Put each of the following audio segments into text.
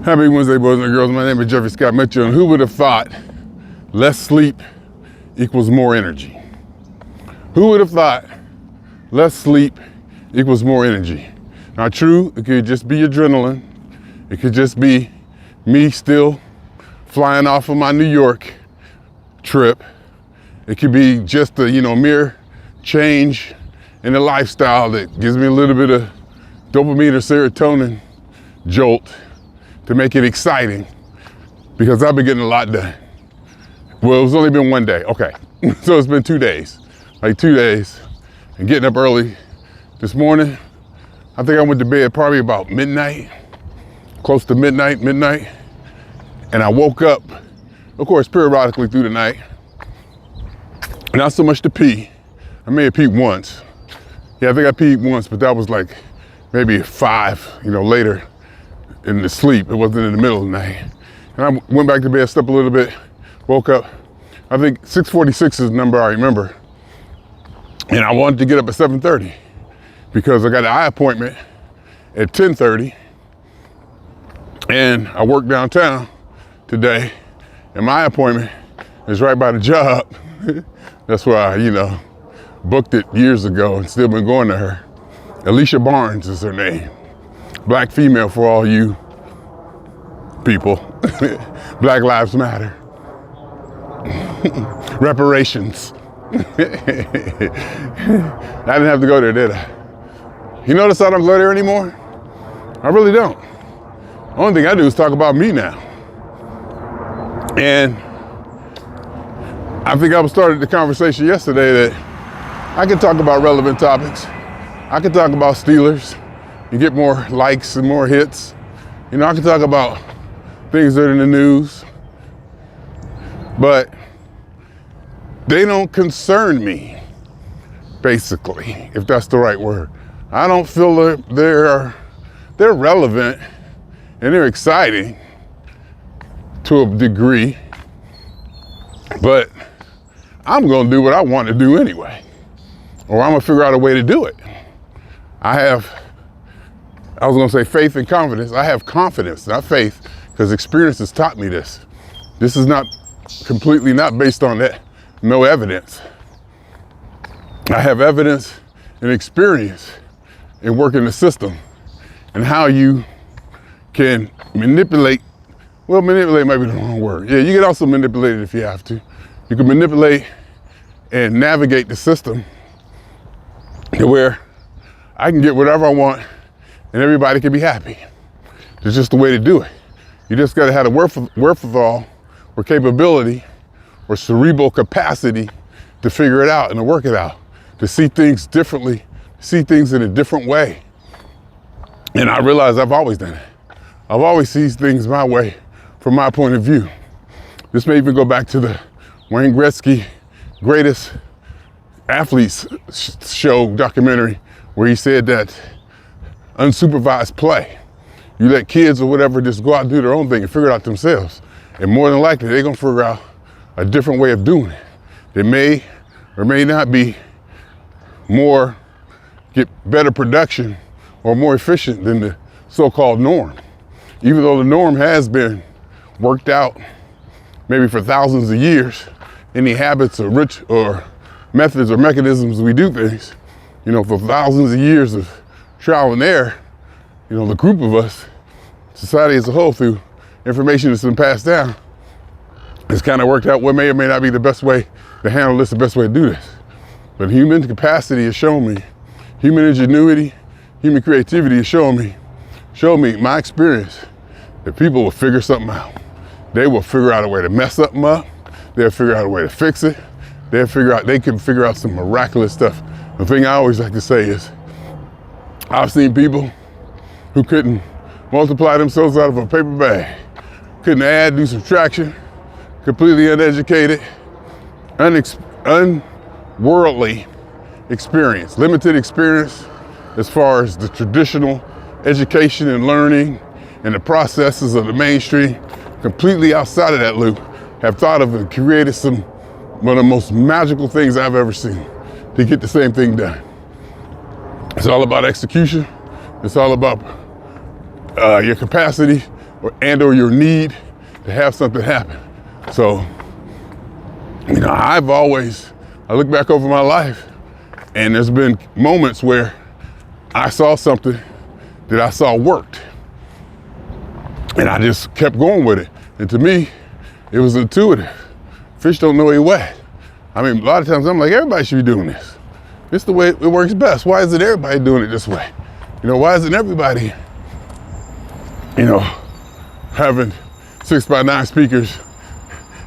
Happy Wednesday, boys and girls. My name is Jeffery Scott Meto, and who would have thought less sleep equals more energy? Who would have thought less sleep equals more energy? Now, true, it could just be adrenaline. It could just be me still flying off of my New York trip. It could be just a, mere change in the lifestyle that gives me a little bit of dopamine or serotonin jolt to make it exciting, because I've been getting a lot done. Well, it's only been one day. Okay, so it's been 2 days, like 2 days, and getting up early this morning. I think I went to bed probably about midnight, close to midnight, and I woke up, of course, periodically through the night. Not so much to pee. I may have peed once. Yeah, I think I peed once, but that was like maybe 5, later in the sleep. It wasn't in the middle of the night. And I went back to bed, slept a little bit, woke up. I think 6:46 is the number I remember. And I wanted to get up at 7:30 because I got an eye appointment at 10:30. And I work downtown today, and my appointment is right by the job. That's where I, booked it years ago and still been going to her. Alicia Barnes is her name. Black female for all you people. Black Lives Matter. Reparations. I didn't have to go there, did I? You notice I don't go there anymore? I really don't. The only thing I do is talk about me now. And I think I started the conversation yesterday that I can talk about relevant topics. I can talk about Steelers and get more likes and more hits. I can talk about things that are in the news, but they don't concern me, basically, if that's the right word. I don't feel that they're relevant and they're exciting to a degree, but I'm gonna do what I want to do anyway, or I'm gonna figure out a way to do it. I was gonna say faith and confidence. I have confidence, not faith, because experience has taught me this. This is not completely not based on that, no evidence. I have evidence and experience in working the system and how you can manipulate. Well, manipulate might be the wrong word. Yeah, you can also manipulate it if you have to. You can manipulate and navigate the system to where I can get whatever I want and everybody can be happy. It's just the way to do it. You just gotta have the wherewithal or capability or cerebral capacity to figure it out and to work it out, to see things differently, see things in a different way. And I realize I've always done it. I've always seen things my way from my point of view. This may even go back to the Wayne Gretzky Greatest Athletes show documentary, where he said that unsupervised play, you let kids or whatever just go out and do their own thing and figure it out themselves. And more than likely, they're gonna figure out a different way of doing it. They may or may not be get better production or more efficient than the so-called norm. Even though the norm has been worked out maybe for thousands of years, any habits or methods or mechanisms we do things, for thousands of years of trial and error, the group of us, society as a whole, through information that's been passed down, has kind of worked out what may or may not be the best way to handle this, the best way to do this. But human capacity has shown me, human ingenuity, human creativity has shown me my experience that people will figure something out. They will figure out a way to mess something up. They'll figure out a way to fix it. They can figure out some miraculous stuff. The thing I always like to say is, I've seen people who couldn't multiply themselves out of a paper bag, couldn't add, do subtraction, completely uneducated, unworldly experience, limited experience as far as the traditional education and learning and the processes of the mainstream, completely outside of that loop, have thought of and created one of the most magical things I've ever seen to get the same thing done. It's all about execution. It's all about your capacity or your need to have something happen. So, I look back over my life, and there's been moments where I saw something that I saw worked, and I just kept going with it. And to me, it was intuitive. Fish don't know their way. I mean, a lot of times I'm like, everybody should be doing this. It's the way it works best. Why isn't everybody doing it this way? Why isn't everybody, having 6x9 speakers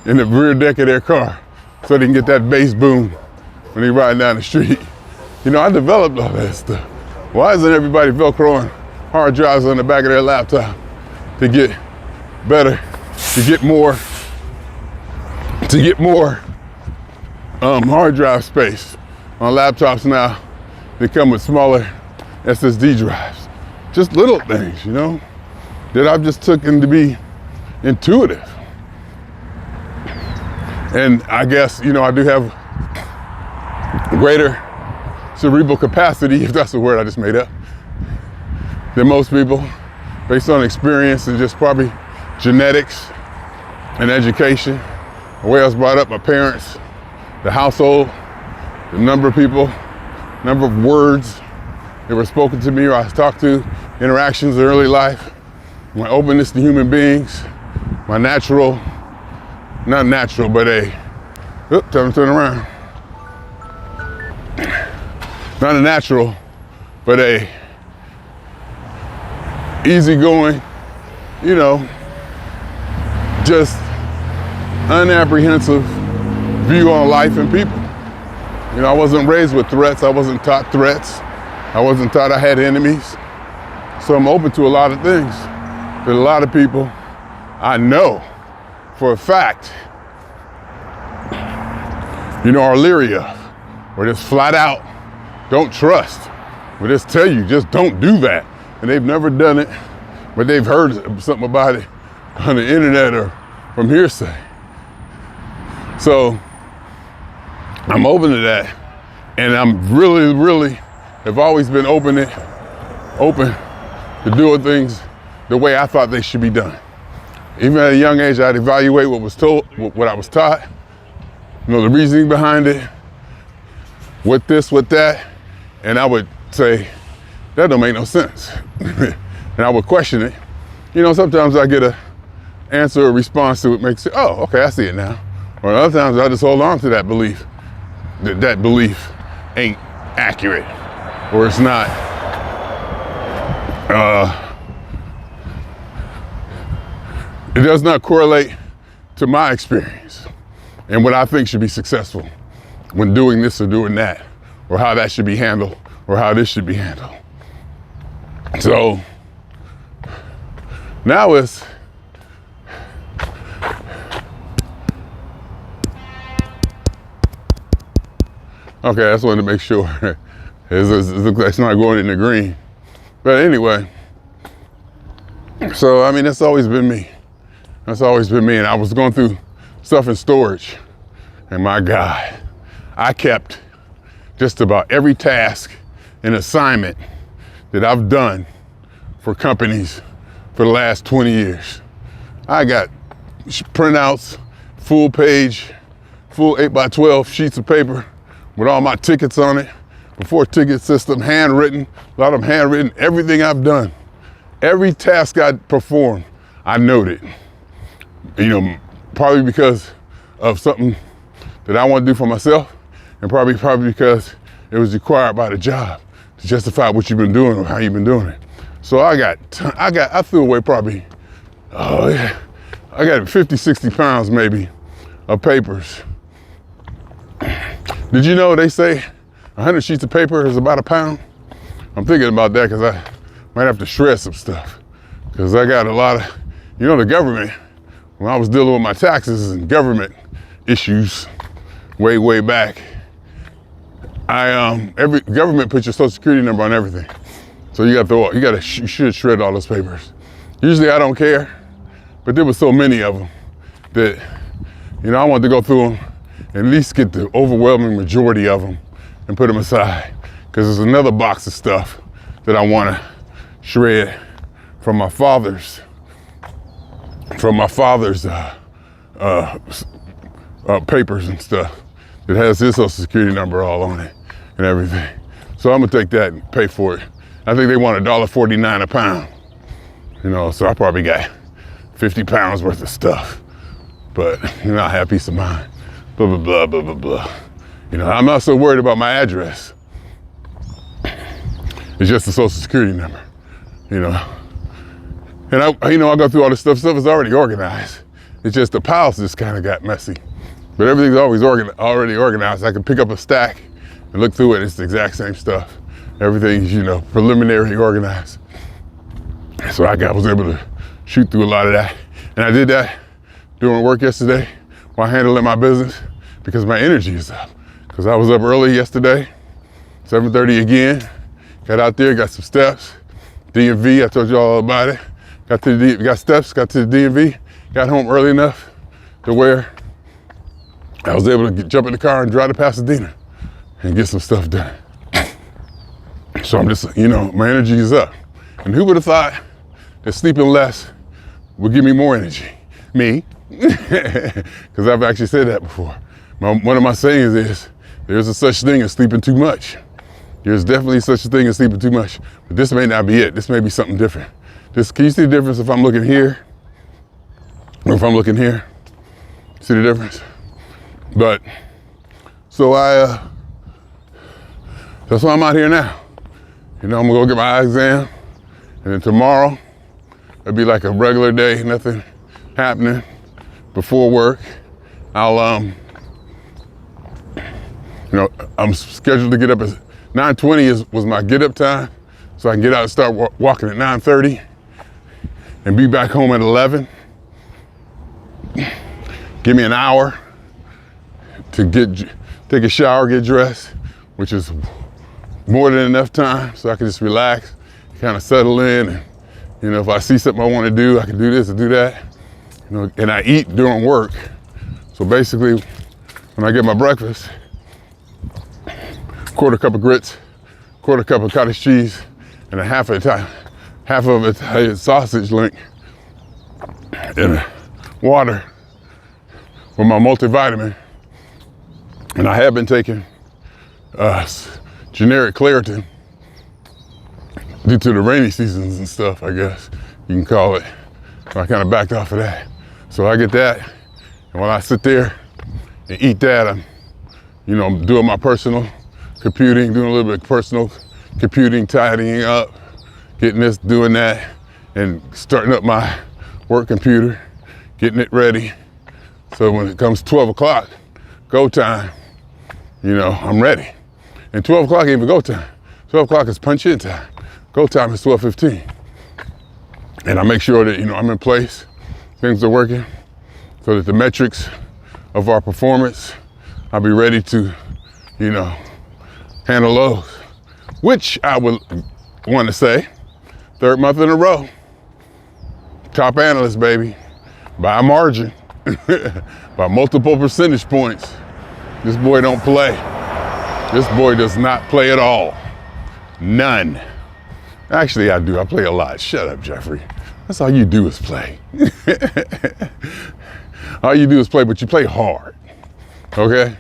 in the rear deck of their car so they can get that bass boom when they're riding down the street? I developed all that stuff. Why isn't everybody Velcroing hard drives on the back of their laptop to get better, to get more hard drive space? On laptops now, they come with smaller SSD drives. Just little things, that I've just taken to be intuitive. And I guess, I do have greater cerebral capacity, if that's a word I just made up, than most people, based on experience and just probably genetics and education, the way I was brought up, my parents, the household, the number of people, number of words that were spoken to me or I was talked to, interactions in early life, my openness to human beings, my time to turn around. Not a natural, but a easygoing, just unapprehensive view on life and people. I wasn't raised with threats. I wasn't taught threats. I wasn't taught I had enemies. So I'm open to a lot of things that a lot of people I know for a fact, are leery of, or just flat out don't trust, or just tell you, just don't do that. And they've never done it, but they've heard something about it on the internet or from hearsay. So I'm open to that, and I'm really have always been open to doing things the way I thought they should be done. Even at a young age, I'd evaluate what was told, what I was taught, the reasoning behind it, with this, with that, and I would say, that don't make no sense. And I would question it. Sometimes I get a answer or response to it, makes it, oh, okay, I see it now. Or other times I just hold on to that belief, that belief ain't accurate, or it's not, it does not correlate to my experience and what I think should be successful when doing this or doing that, or how that should be handled, or how this should be handled. So now it's, okay, I just wanted to make sure it's not going in the green. But anyway, so that's always been me. That's always been me. And I was going through stuff in storage, and my God, I kept just about every task and assignment that I've done for companies for the last 20 years. I got printouts, full page, full 8x12 sheets of paper with all my tickets on it, before ticket system, handwritten, a lot of them handwritten, everything I've done. Every task I performed, I noted. Probably because of something that I want to do for myself, and probably because it was required by the job to justify what you've been doing or how you've been doing it. So I threw away probably, I got 50, 60 pounds maybe of papers. Did you know they say 100 sheets of paper is about a pound? I'm thinking about that because I might have to shred some stuff. Because I got a lot of, the government, when I was dealing with my taxes and government issues way back, every government puts your social security number on everything. So you should shred all those papers. Usually I don't care, but there were so many of them that, I wanted to go through them and at least get the overwhelming majority of them and put them aside. Because there's another box of stuff that I want to shred from my father's from my father's papers and stuff. It has his social security number all on it and everything. So I'm gonna take that and pay for it. I think they want $1.49 a pound. You know, so I probably got 50 pounds worth of stuff. But, you know, I have peace of mind. Blah, blah, blah, blah, blah, blah. You know, I'm not so worried about my address. It's just the social security number, you know. And I go through all this stuff. Stuff is already organized. It's just the piles just kind of got messy. But everything's always already organized. I can pick up a stack and look through it. It's the exact same stuff. Everything's, you know, preliminary organized. So I was able to shoot through a lot of that. And I did that during work yesterday while handling my business because my energy is up. Because I was up early yesterday, 7:30 again. Got out there, got some steps. DMV, I told you all about it. Got to the DMV, got home early enough to where I was able to jump in the car and drive to Pasadena and get some stuff done. So I'm just, you know, my energy is up. And who would have thought that sleeping less would give me more energy? Me, because I've actually said that before. One of my sayings is, there's a such thing as sleeping too much. There's definitely such a thing as sleeping too much, but this may not be it. This may be something different. Can you see the difference if I'm looking here or if I'm looking here? See the difference? But, so that's why I'm out here now. You know, I'm gonna go get my eye exam, and then tomorrow, it'll be like a regular day, nothing happening before work. I'm scheduled to get up at 9:20 was my get up time, so I can get out and start walking at 9:30 and be back home at 11. Give me an hour to take a shower, get dressed, which is more than enough time so I can just relax, kind of settle in. And, you know, if I see something I want to do, I can do this or do that. You know, and I eat during work. So basically, when I get my breakfast, quarter cup of grits, quarter cup of cottage cheese, and half of Italian sausage link, and water with my multivitamin. And I have been taking generic Claritin due to the rainy seasons and stuff, I guess you can call it. So I kind of backed off of that. So I get that, and when I sit there and eat that, I'm, you know, doing my personal computing, doing a little bit of personal computing, tidying up, getting this, doing that, and starting up my work computer, getting it ready. So when it comes 12 o'clock, go time, you know, I'm ready. And 12 o'clock ain't even go time. 12 o'clock is punch in time. Go time is 12:15. And I make sure that, you know, I'm in place, things are working, so that the metrics of our performance, I'll be ready to, you know, handle those. Which I would want to say, third month in a row, top analyst, baby, by a margin, by multiple percentage points. This boy don't play. This boy does not play at all. None. Actually, I do. I play a lot. Shut up, Jeffrey. That's all you do is play. All you do is play, but you play hard. Okay?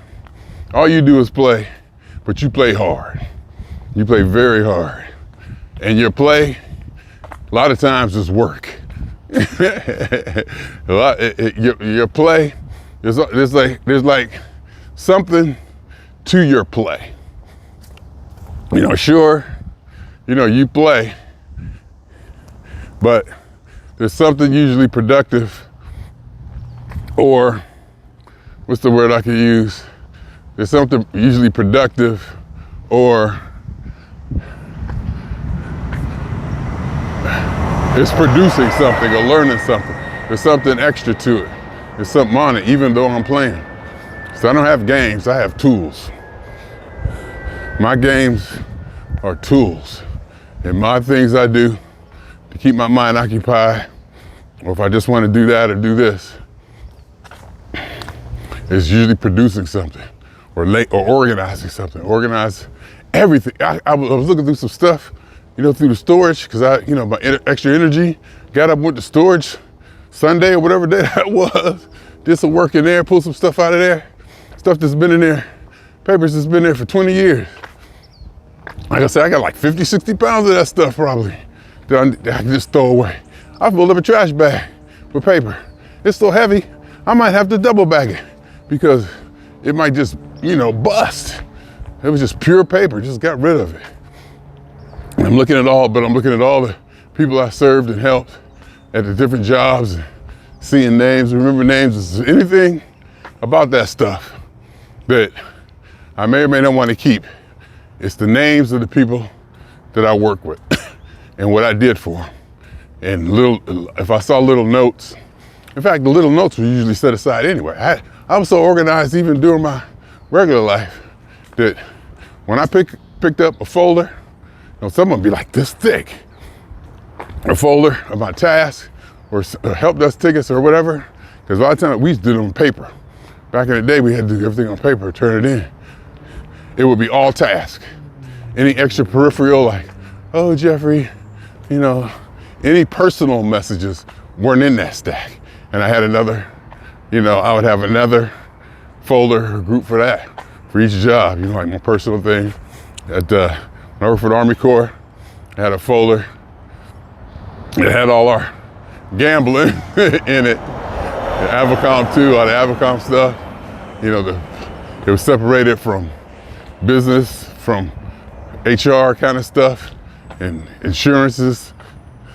All you do is play, but you play hard. You play very hard. And your play, a lot of times, is work. Your play, there's like something to your play. You know, sure, you know, you play, but there's something usually productive, or what's the word I could use? There's something usually productive, or it's producing something or learning something. There's something extra to it. There's something on it, even though I'm playing. So I don't have games, I have tools. My games are tools. And my things I do to keep my mind occupied, or if I just want to do that or do this, is usually producing something or organizing something. Organize everything. I was looking through some stuff, you know, through the storage, because my extra energy got up with the storage Sunday or whatever day that was, did some work in there, pulled some stuff out of there, stuff that's been in there, papers that's been there for 20 years. Like I said, I got like 50, 60 pounds of that stuff probably that I can just throw away. I filled up a trash bag with paper. It's so heavy, I might have to double bag it because it might just, bust. It was just pure paper, just got rid of it. And I'm looking at all the people I served and helped at the different jobs, and seeing names, remember names. Is there anything about that stuff that I may or may not want to keep? It's the names of the people that I work with and what I did for them. And if I saw little notes, in fact, the little notes were usually set aside anyway. I was so organized even during my regular life that when I picked up a folder, someone would be like this thick, a folder of my tasks or help desk tickets or whatever, because a lot of times we used to do them on paper. Back in the day, we had to do everything on paper, turn it in. It would be all tasks. Any extra peripheral, like, oh, Jeffrey, any personal messages weren't in that stack. And I had another, I would have another folder or group for that, for each job, like my personal thing. When I worked for the Army Corps, I had a folder that had all our gambling in it. The Avocom too, all the Avocom stuff. It was separated from business, from HR kind of stuff, and insurances,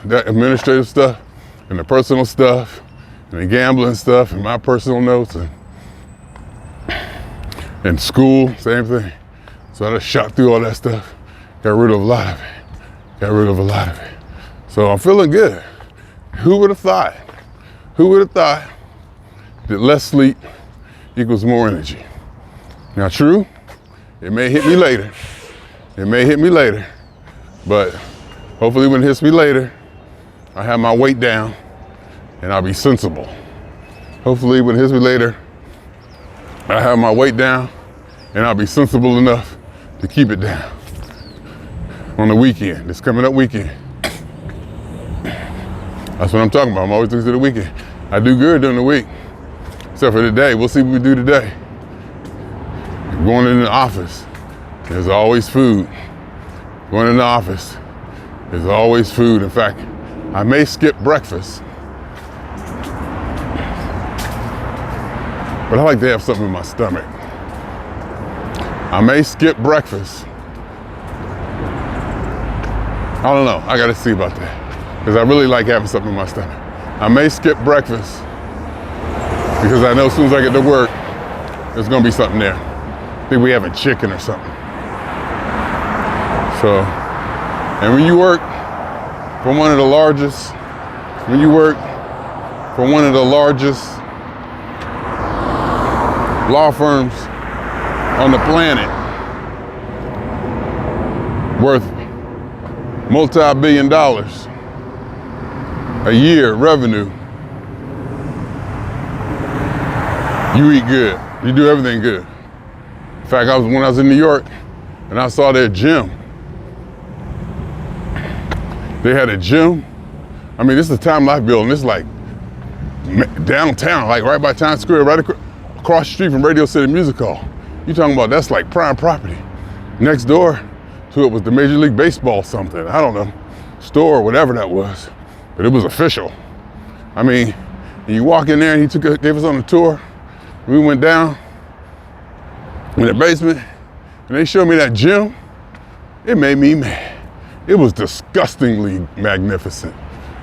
that administrative stuff, and the personal stuff, and the gambling stuff, and my personal notes, and school, same thing. So I just shot through all that stuff, got rid of a lot of it. So I'm feeling good. Who would have thought that less sleep equals more energy? Now true, it may hit me later, but hopefully when it hits me later, I have my weight down and I'll be sensible. Hopefully when it hits me later, I have my weight down and I'll be sensible enough to keep it down on the weekend, this coming up weekend. That's what I'm talking about. I'm always looking to the weekend. I do good during the week, except for today. We'll see what we do today. Going in the office, there's always food. Going in the office, there's always food. In fact, I may skip breakfast, but I like to have something in my stomach. I may skip breakfast. I don't know, I gotta see about that, because I really like having something in my stomach. I may skip breakfast, because I know as soon as I get to work, there's gonna be something there. I think we having chicken or something. So, and when you work for one of the largest law firms on the planet, worth multi-billion dollars a year revenue, you eat good. You do everything good. In fact, when I was in New York and I saw their gym, they had a gym. I mean, this is a Time Life building. This is like downtown, like right by Times Square, right across the street from Radio City Music Hall. You talking about that's like prime property. Next door to it was the Major League Baseball something, I don't know, store or whatever that was, but it was official. I mean, you walk in there and gave us on a tour. We went down in the basement and they showed me that gym. It made me mad. It was disgustingly magnificent.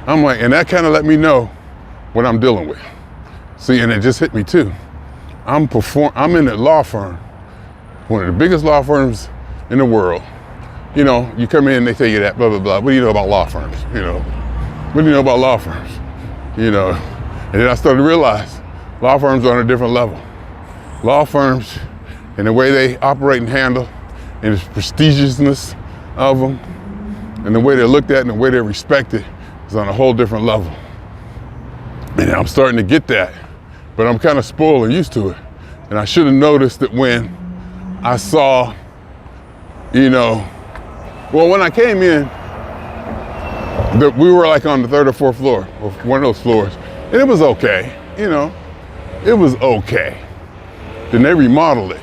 I'm like, and that kind of let me know what I'm dealing with. See, and it just hit me too. I'm in a law firm, one of the biggest law firms in the world. You come in, they tell you that, blah, blah, blah. What do you know about law firms? What do you know about law firms? And then I started to realize law firms are on a different level. Law firms and the way they operate and handle and the prestigiousness of them and the way they're looked at and the way they're respected is on a whole different level. And I'm starting to get that, but I'm kind of spoiled and used to it. And I should have noticed that when I saw, when I came in, we were like on the third or fourth floor, or one of those floors, And it was okay, you know, it was okay. Then they remodeled it.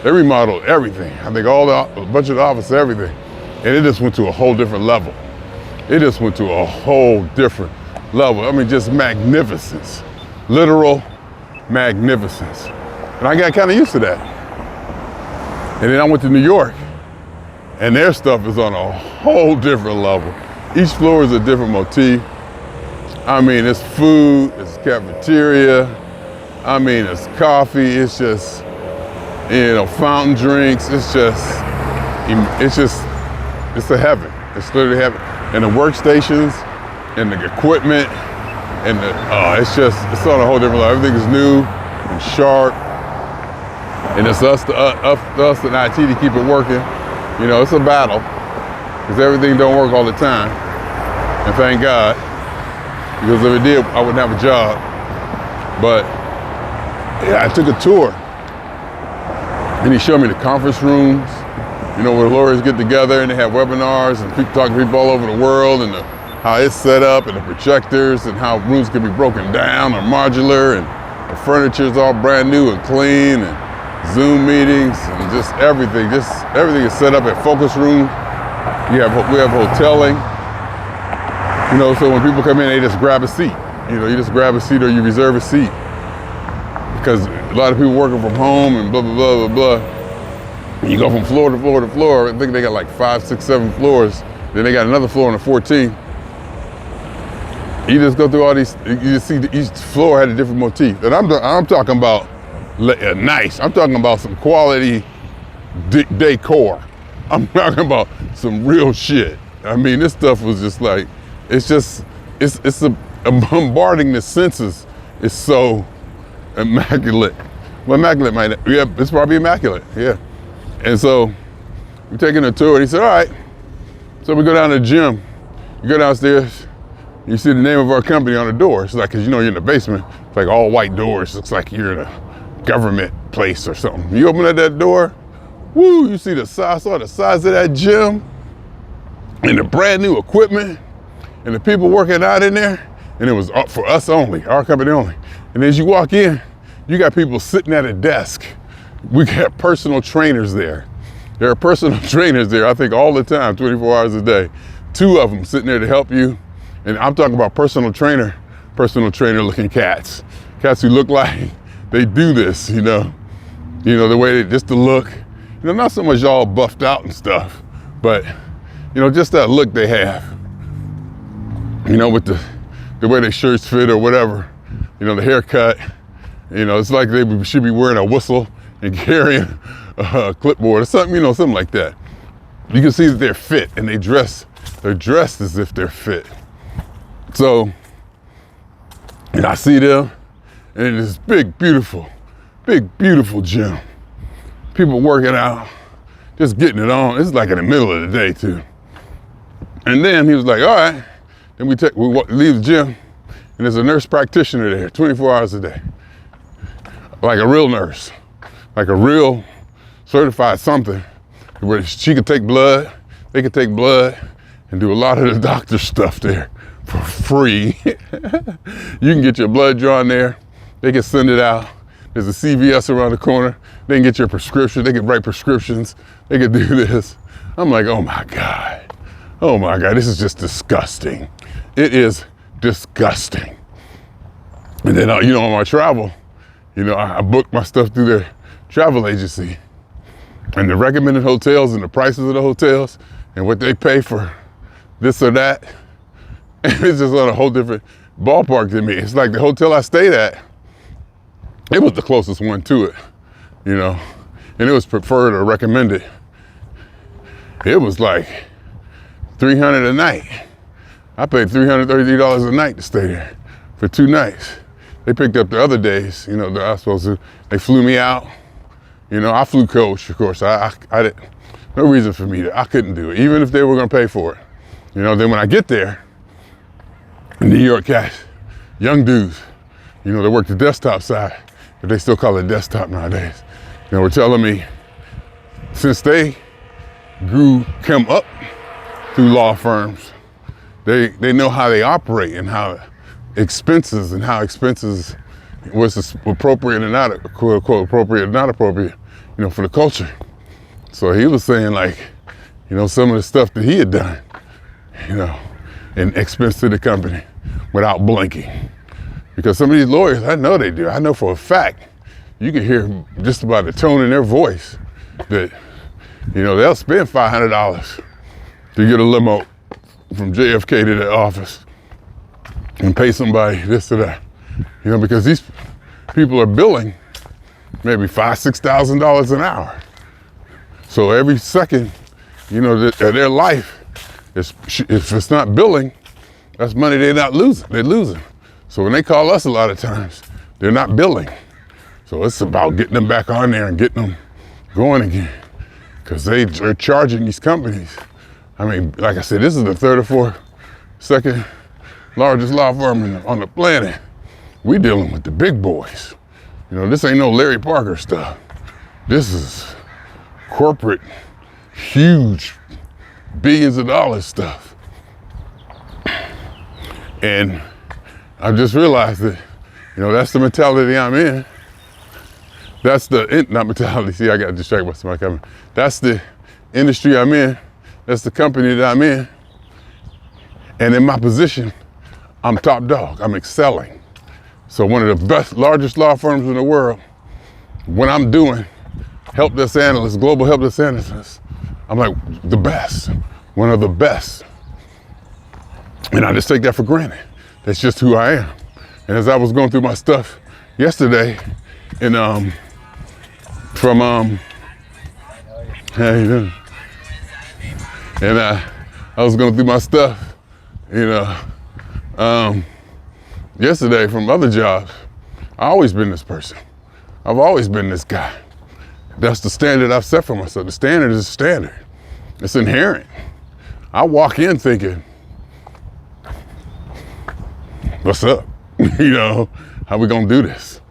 They remodeled everything. I think a bunch of the office, everything. And it just went to a whole different level. It just went to a whole different level. I mean, just magnificence, literal magnificence. And I got kind of used to that. And then I went to New York, and their stuff is on a whole different level. Each floor is a different motif. I mean, it's food, it's cafeteria. I mean, it's coffee, it's just, you know, fountain drinks. It's a heaven. It's literally heaven. And the workstations and the equipment and it's on a whole different level. Everything is new and sharp. And it's us and IT to keep it working. You know, it's a battle because everything don't work all the time. And thank God, because if it did, I wouldn't have a job. But yeah, I took a tour and he showed me the conference rooms, you know, where lawyers get together and they have webinars and people talking to people all over the world and how it's set up and the projectors and how rooms can be broken down or modular and the furniture is all brand new and clean and Zoom meetings and just everything is set up at focus room. We have hoteling, you know, so when people come in, they just grab a seat. You know, you just grab a seat or you reserve a seat because a lot of people working from home and blah, blah, blah, blah, blah. You go from floor to floor to floor. I think they got like 5, 6, 7 floors. Then they got another floor on the 14th. You just go through all these, you just see each floor had a different motif. And I'm talking about nice. I'm talking about some quality decor. I'm talking about some real shit. I mean, this stuff was just like, it's bombarding the senses. It's so immaculate. Well, immaculate might, yeah, it's probably immaculate, yeah. And so we're taking a tour and he said, all right. So we go down to the gym. You go downstairs, you see the name of our company on the door. It's like, cause you know you're in the basement. It's like all white doors. Looks like you're in a government place or something. You open up that door, woo, you see saw the size of that gym and the brand new equipment and the people working out in there. And it was for us only, our company only. And as you walk in, you got people sitting at a desk. We got personal trainers there. There are personal trainers there, I think all the time, 24 hours a day. 2 of them sitting there to help you. And I'm talking about personal trainer looking cats. Cats who look like they do this, you know, the way just the look, you know, not so much all buffed out and stuff, but, you know, just that look they have, you know, with the way their shirts fit or whatever, you know, the haircut, you know, it's like they should be wearing a whistle and carrying a clipboard or something, you know, something like that. You can see that they're fit and they're dressed as if they're fit. So, and I see them, and it's big, beautiful gym. People working out, just getting it on. It's like in the middle of the day too. And then he was like, all right. Then we leave the gym, and there's a nurse practitioner there, 24 hours a day. Like a real nurse, like a real certified something, where she could take blood, they could take blood, and do a lot of the doctor stuff there for free. You can get your blood drawn there. They can send it out. There's a CVS around the corner. They can get your prescription. They can write prescriptions. They can do this. I'm like, oh my God, this is just disgusting. It is disgusting. And then, you know, on my travel, you know, I booked my stuff through their travel agency. And the recommended hotels and the prices of the hotels and what they pay for this or that, it's just on a whole different ballpark than me. It's like the hotel I stayed at, it was the closest one to it, you know, and it was preferred or recommended. It was like $300 a night. I paid $333 a night to stay there for 2 nights. They picked up the other days, you know, that I was supposed to. They flew me out. You know, I flew coach, of course. I didn't, no reason for me I couldn't do it, even if they were gonna pay for it. You know, then when I get there, New York cats, young dudes, you know, they work the desktop side, but they still call it desktop nowadays. You know, were telling me since they come up through law firms, they know how they operate and how expenses and how expenses was appropriate and not, quote unquote, appropriate and not appropriate, for the culture. So he was saying like, some of the stuff that he had done, and expense to the company without blinking. Because some of these lawyers, I know they do. I know for a fact, you can hear just about the tone in their voice that, they'll spend $500 to get a limo from JFK to the office and pay somebody this or that, because these people are billing maybe $5,000, $6,000 an hour. So every second, of their life, if it's not billing, that's money they're not losing. They're losing. So when they call us a lot of times, they're not billing. So it's about getting them back on there and getting them going again, because they're charging these companies. I mean, like I said, this is the third or fourth, second largest law firm on the planet. We dealing with the big boys. This ain't no Larry Parker stuff. This is corporate, huge, billions of dollars stuff. And I just realized that, that's the mentality I'm in. That's not mentality, see, I got distracted by somebody coming. That's the industry I'm in. That's the company that I'm in. And in my position, I'm top dog, I'm excelling. So one of the best, largest law firms in the world, when I'm doing help desk analysts, global help desk analysts, I'm like the best, one of the best. And I just take that for granted. That's just who I am. And as I was going through my stuff yesterday, and how you doing? And I was going through my stuff, yesterday from other jobs. I've always been this person. I've always been this guy. That's the standard I've set for myself. The standard is a standard. It's inherent. I walk in thinking, what's up? How we gonna do this?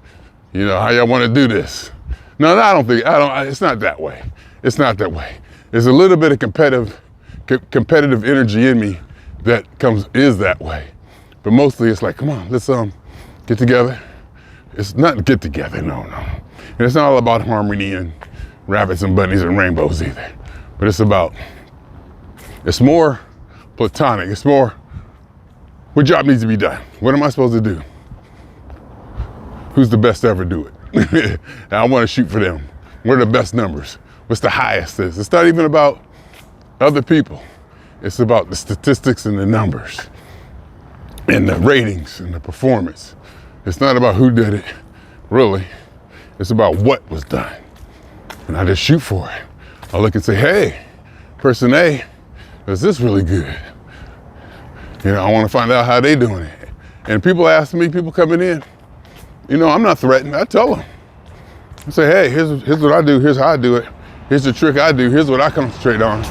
How y'all wanna do this? No, it's not that way. It's not that way. There's a little bit of competitive energy in me that is that way. But mostly it's like, come on, let's get together. It's not get together, no. And it's not all about harmony and rabbits and bunnies and rainbows either. But it's more platonic. It's more, what job needs to be done? What am I supposed to do? Who's the best to ever do it? And I want to shoot for them. What are the best numbers? What's the highest? It's not even about other people. It's about the statistics and the numbers and the ratings and the performance. It's not about who did it, really. It's about what was done. And I just shoot for it. I look and say, hey, person A, is this really good? I want to find out how they doing it. And people ask me, people coming in, I'm not threatened. I tell them. I say, hey, here's what I do. Here's how I do it. Here's the trick I do. Here's what I concentrate on.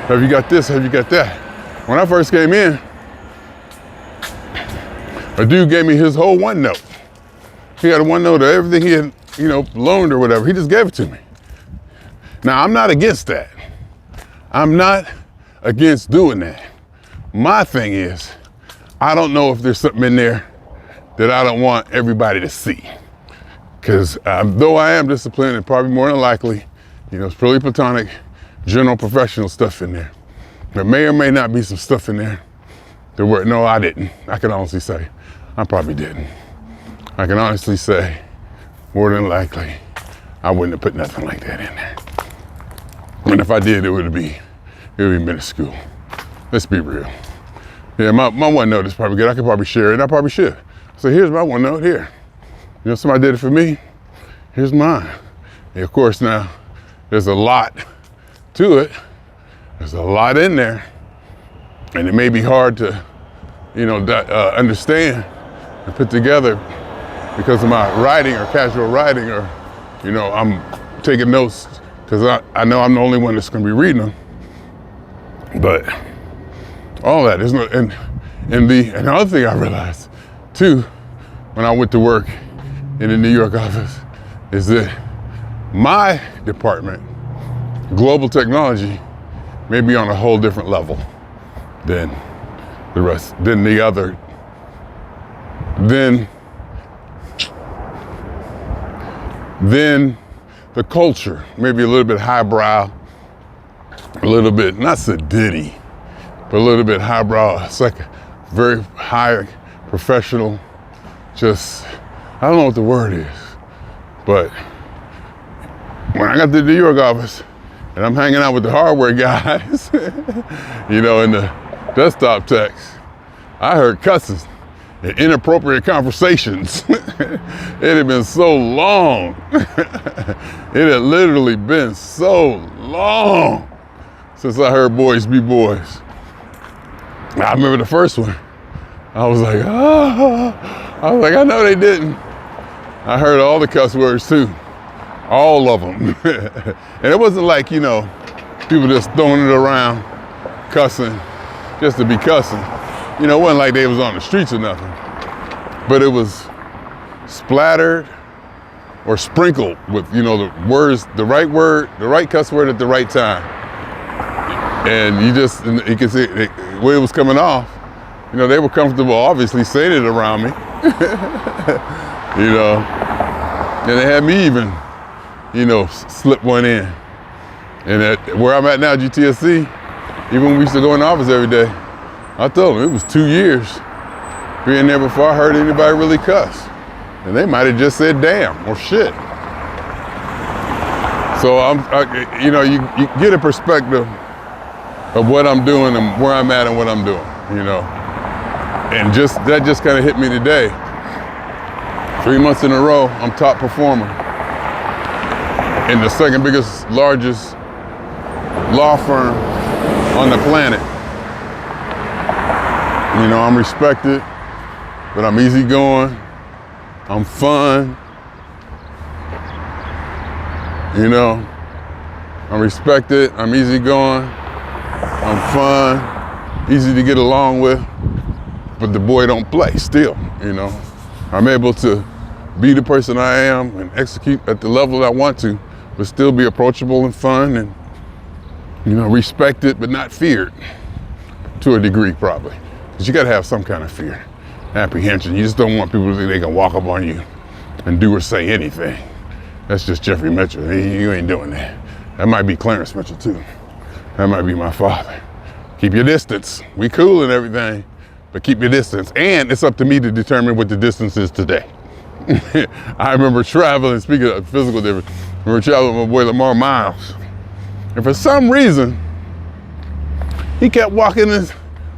Have you got this? Have you got that? When I first came in, a dude gave me his whole OneNote. He had a OneNote of everything he had, loaned or whatever. He just gave it to me. Now, I'm not against that. I'm not against doing that. My thing is, I don't know if there's something in there that I don't want everybody to see. Because though I am disciplined, and probably more than likely, it's pretty platonic, general professional stuff in there. There may or may not be some stuff in there that no, I didn't. I can honestly say, I probably didn't. I can honestly say, more than likely, I wouldn't have put nothing like that in there. And if I did, it would be minuscule. Let's be real. Yeah, my OneNote is probably good. I could probably share it, and I probably should. So here's my OneNote here. Somebody did it for me. Here's mine. And of course, now, there's a lot to it. There's a lot in there. And it may be hard to, understand and put together because of my writing or casual writing or, I'm taking notes because I know I'm the only one that's going to be reading them. But all that, there's no, and another thing I realized too, when I went to work in the New York office, is that my department, global technology, may be on a whole different level than than the other. Then the culture, maybe a little bit highbrow, a little bit, not sedity, but a little bit highbrow. It's like very high professional, just, I don't know what the word is, but when I got to the New York office and I'm hanging out with the hardware guys, you know, in the desktop techs, I heard cussing and inappropriate conversations. It had been so long. It had literally been so long since I heard boys be boys. I remember the first one. I was like, I know they didn't. I heard all the cuss words too. All of them. And it wasn't like, you know, people just throwing it around, cussing, just to be cussing. You know, it wasn't like they was on the streets or nothing. But it was splattered or sprinkled with, you know, the words, the right cuss word at the right time. And you can see the way it was coming off. You know, they were comfortable, obviously, saying it around me. You know, and they had me even, you know, slip one in. And at where I'm at now, GTSC, even when we used to go in the office every day, I told them it was 2 years being there before I heard anybody really cuss. And they might have just said damn or shit. So you know, you get a perspective of what I'm doing and where I'm at and what I'm doing, you know. And that just kind of hit me today. 3 months in a row, I'm top performer in the second biggest, largest law firm on the planet. You know, I'm respected, but I'm easygoing, I'm fun. You know, I'm respected, I'm easygoing, I'm fun, easy to get along with, but the boy don't play still, you know. I'm able to be the person I am and execute at the level that I want to, but still be approachable and fun and, you know, respected but not feared to a degree probably. Because you gotta have some kind of fear, apprehension. You just don't want people to think they can walk up on you and do or say anything. That's just Jeffery Meto. You ain't doing that. That might be Clarence Meto too. That might be my father. Keep your distance. We cool and everything, but keep your distance. And it's up to me to determine what the distance is today. I remember traveling, speaking of physical difference, I remember traveling with my boy Lamar Miles. And for some reason, he kept walking this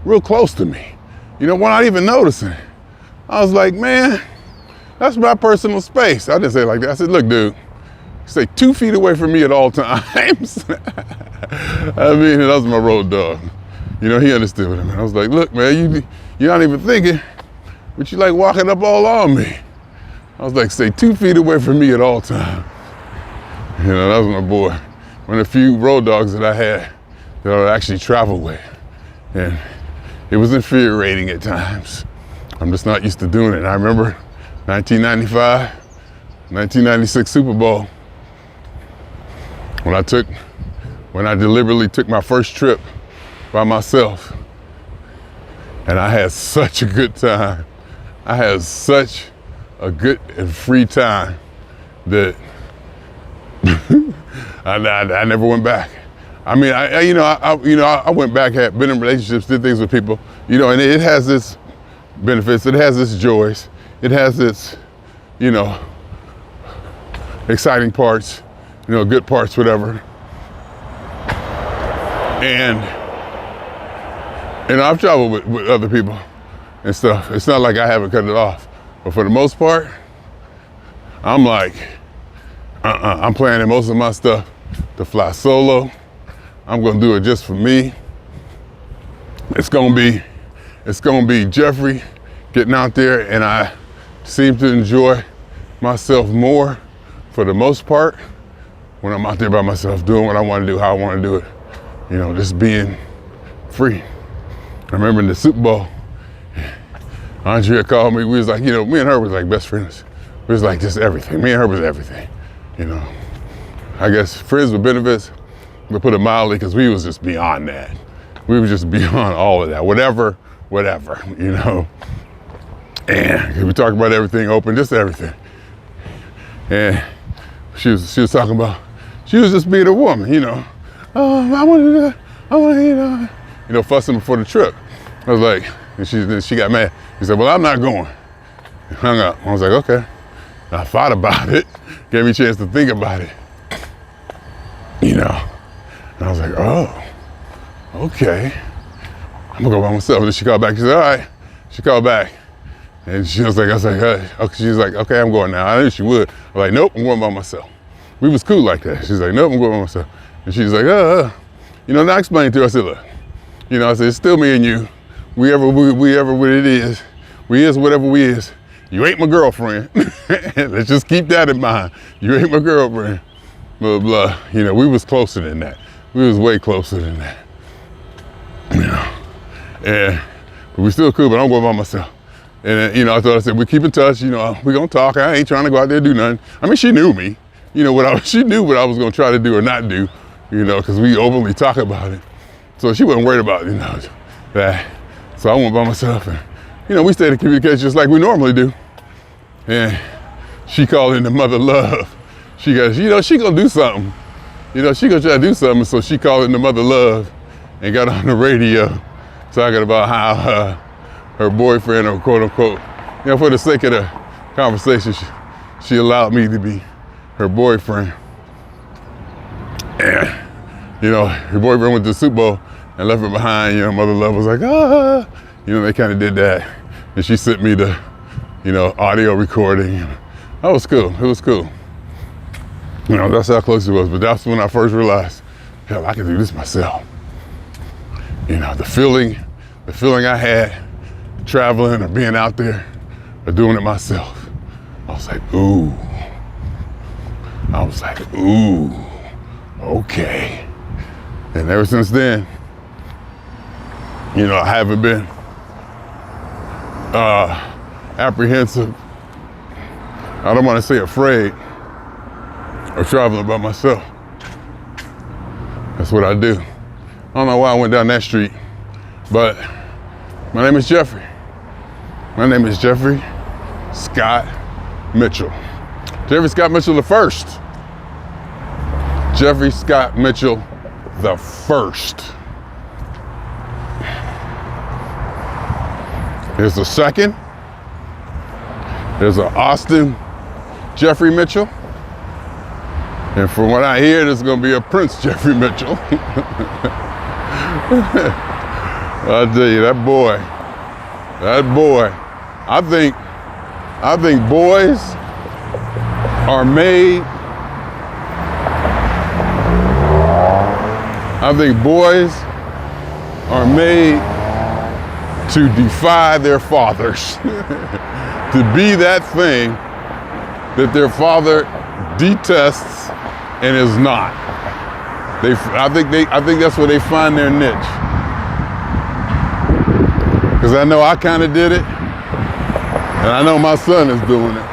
real close to me. You know, without even noticing. I was like, man, that's my personal space. I didn't say it like that. I said, look, dude, stay 2 feet away from me at all times. I mean, that was my road dog. You know, he understood what I mean. I was like, look, man, you're not even thinking, but you like walking up all on me. I was like, stay 2 feet away from me at all times. You know, that was my boy. One of the few road dogs that I had that I would actually travel with. And it was infuriating at times. I'm just not used to doing it. And I remember 1995, 1996 Super Bowl, when I deliberately took my first trip by myself. And I had such a good time. I had such a good and free time that I never went back. I mean, I went back, had been in relationships, did things with people, you know, and it has its benefits, it has its joys, it has its, you know, exciting parts, you know, good parts, whatever. And I've traveled with other people and stuff. It's not like I haven't cut it off. But for the most part, I'm like, I'm planning most of my stuff to fly solo. I'm gonna do it just for me. It's gonna be Jeffrey getting out there, and I seem to enjoy myself more for the most part when I'm out there by myself doing what I want to do, how I want to do it. You know, just being free. I remember in the Super Bowl, Andrea called me. We was like, you know, me and her was like best friends. We was like just everything. Me and her was everything. You know, I guess friends with benefits, we put it mildly, because we was just beyond that. We were just beyond all of that. Whatever whatever, you know. And we talk about everything open, just everything. And she was talking about, she was just being a woman, you know. Oh, I want to, you know, fussing before the trip. I was like, and she got mad. She said, well, I'm not going. And hung up. I was like, okay. I thought about it, gave me a chance to think about it, you know. And I was like, oh, okay. I'm gonna go by myself. And then she called back. She said, all right. She called back. And she was like, okay. She was like, okay, I'm going now. I knew she would. I was like, nope, I'm going by myself. We was cool like that. She's like, nope, I'm going by myself. And she's like, you know, and I explained to her, I said, look, you know, I said, it's still me and you. We ever what it is. We is whatever we is. You ain't my girlfriend. Let's just keep that in mind. You ain't my girlfriend. Blah, blah. You know, we was closer than that. We was way closer than that. You know, and but we still cool, but I'm going by myself. And, you know, I said, we keep in touch, you know, we gonna talk. I ain't trying to go out there and do nothing. I mean, she knew me, you know, she knew what I was gonna try to do or not do, you know, because we openly talk about it. So she wasn't worried about, you know, that. So I went by myself and, you know, we stayed in communication just like we normally do. And she called in the mother love. She goes, you know, she gonna do something. You know, she gonna try to do something. So she called in the mother love and got on the radio talking about how her boyfriend, or quote unquote, you know, for the sake of the conversation, she allowed me to be her boyfriend. And, you know, her boyfriend went to the Super Bowl and left her behind. You know, mother love was like, you know, they kind of did that. And she sent me the, you know, audio recording. That was cool. It was cool. You know, that's how close it was. But that's when I first realized, hell, I can do this myself. You know, the feeling I had traveling or being out there or doing it myself. I was like, ooh. Okay. And ever since then, you know, I haven't been apprehensive. I don't want to say afraid of traveling by myself. That's what I do. I don't know why I went down that street, but my name is Jeffrey. My name is Jeffery Scott Mitchell. Jeffery Scott Mitchell the first. Jeffery Scott Mitchell the first. There's a second. There's an Austin Jeffrey Mitchell. And from what I hear, there's gonna be a Prince Jeffrey Mitchell. I'll tell you, that boy, I think boys are made, to defy their fathers, to be that thing that their father detests and is not. I think that's where they find their niche. Because I know I kind of did it, and I know my son is doing it.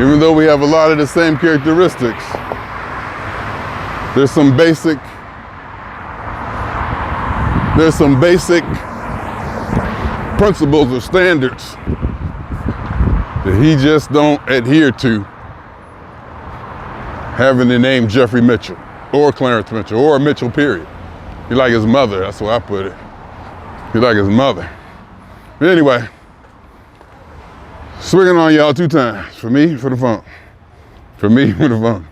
Even though we have a lot of the same characteristics, there's some basic principles or standards that he just don't adhere to, having the name Jeffrey Mitchell or Clarence Mitchell or Mitchell period. He like his mother, that's where I put it. He like his mother. But anyway, swinging on y'all 2 times. For me, for the phone. For me, for the phone.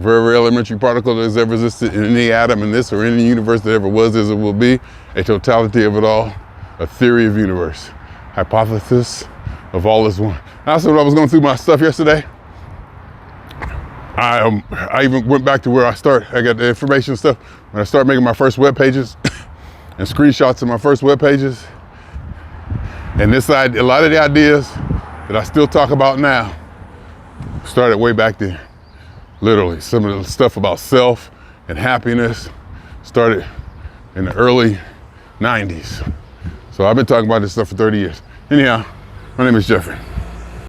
For every elementary particle that has ever existed in any atom in this or any universe that ever was, as it will be, a totality of it all, a theory of universe, hypothesis of all is one. That's when I was going through my stuff yesterday. I even went back to where I got the information stuff, when I started making my first web pages and screenshots of my first web pages. And this side, a lot of the ideas that I still talk about now started way back then. Literally, some of the stuff about self and happiness started in the early 90s. So I've been talking about this stuff for 30 years. Anyhow, my name is Jeffrey.